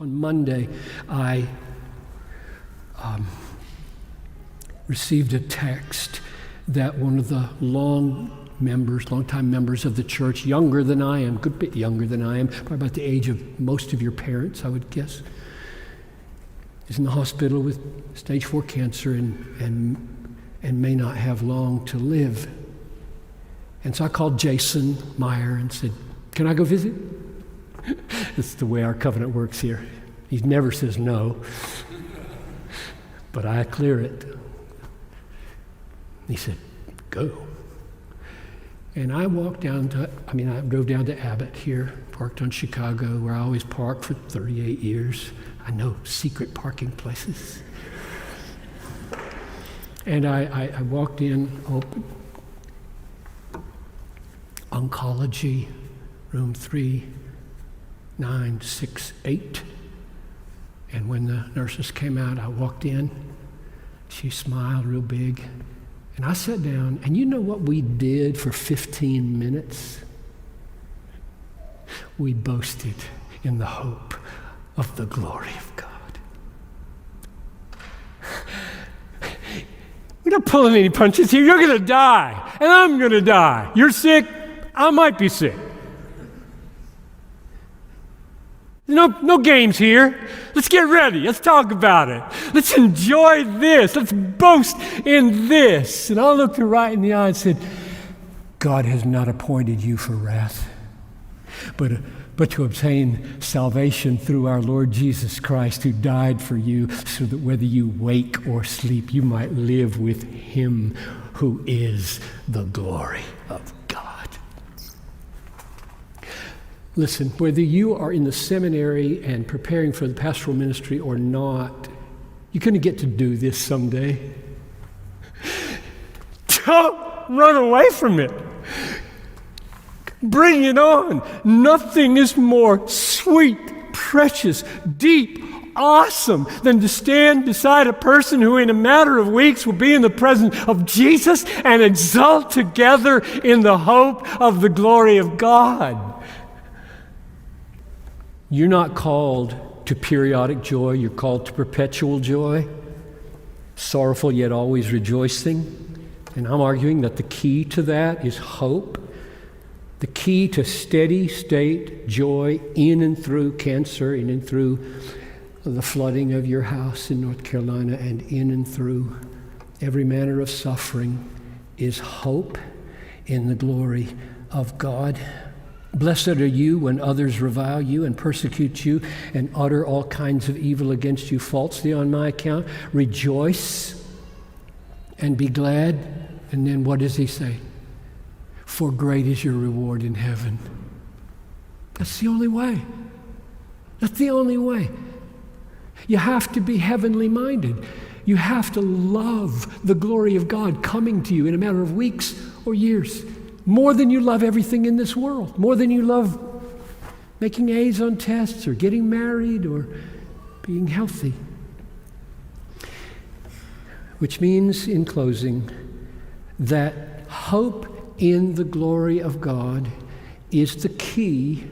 On Monday, I received a text that one of the longtime members of the church, younger than I am, a good bit younger than I am, probably about the age of most of your parents, I would guess, is in the hospital with stage 4 cancer and may not have long to live. And so I called Jason Meyer and said, "Can I go visit?" It's the way our covenant works here. He never says no, but I clear it. He said, "Go." And I drove down to Abbott here, parked on Chicago, where I always park for 38 years. I know secret parking places. And I walked in, opened oncology, room 3968. And when the nurses came out, I walked in. She smiled real big. And I sat down, and you know what we did for 15 minutes? We boasted in the hope of the glory of God. We're not pulling any punches here. You're going to die, and I'm going to die. You're sick. I might be sick. No games here. Let's get ready. Let's talk about it. Let's enjoy this. Let's boast in this. And I looked her right in the eye and said, "God has not appointed you for wrath, but to obtain salvation through our Lord Jesus Christ, who died for you, so that whether you wake or sleep, you might live with him who is the glory of God." Listen, whether you are in the seminary and preparing for the pastoral ministry or not, you're going to get to do this someday. Don't run away from it. Bring it on. Nothing is more sweet, precious, deep, awesome than to stand beside a person who in a matter of weeks will be in the presence of Jesus and exult together in the hope of the glory of God. You're not called to periodic joy. You're called to perpetual joy, sorrowful yet always rejoicing. And I'm arguing that the key to that is hope. The key to steady state joy in and through cancer, in and through the flooding of your house in North Carolina, and in and through every manner of suffering is hope in the glory of God. Blessed are you when others revile you and persecute you and utter all kinds of evil against you falsely on my account. Rejoice and be glad. And then what does he say? For great is your reward in heaven. That's the only way. That's the only way. You have to be heavenly minded. You have to love the glory of God coming to you in a matter of weeks or years. More than you love everything in this world. More than you love making A's on tests or getting married or being healthy. Which means, in closing, that hope in the glory of God is the key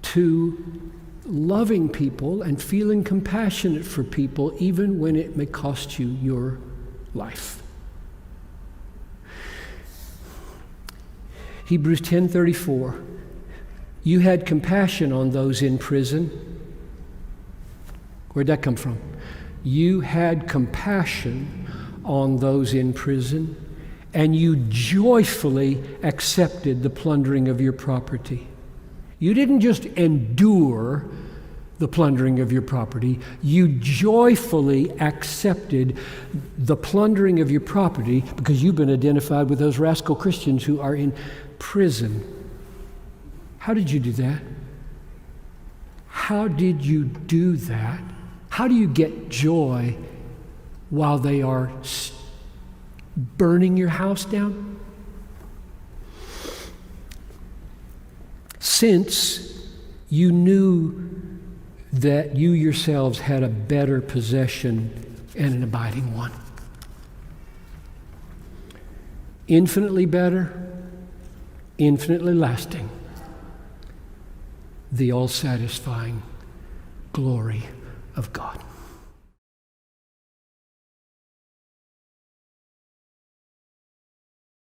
to loving people and feeling compassionate for people, even when it may cost you your life. Hebrews 10:34, you had compassion on those in prison. Where'd that come from? You had compassion on those in prison, and you joyfully accepted the plundering of your property. You didn't just endure the plundering of your property, you joyfully accepted the plundering of your property because you've been identified with those rascal Christians who are in prison. How did you do that? How did you do that? How do you get joy while they are burning your house down? Since you knew that you yourselves had a better possession and an abiding one. Infinitely better, infinitely lasting, the all-satisfying glory of God.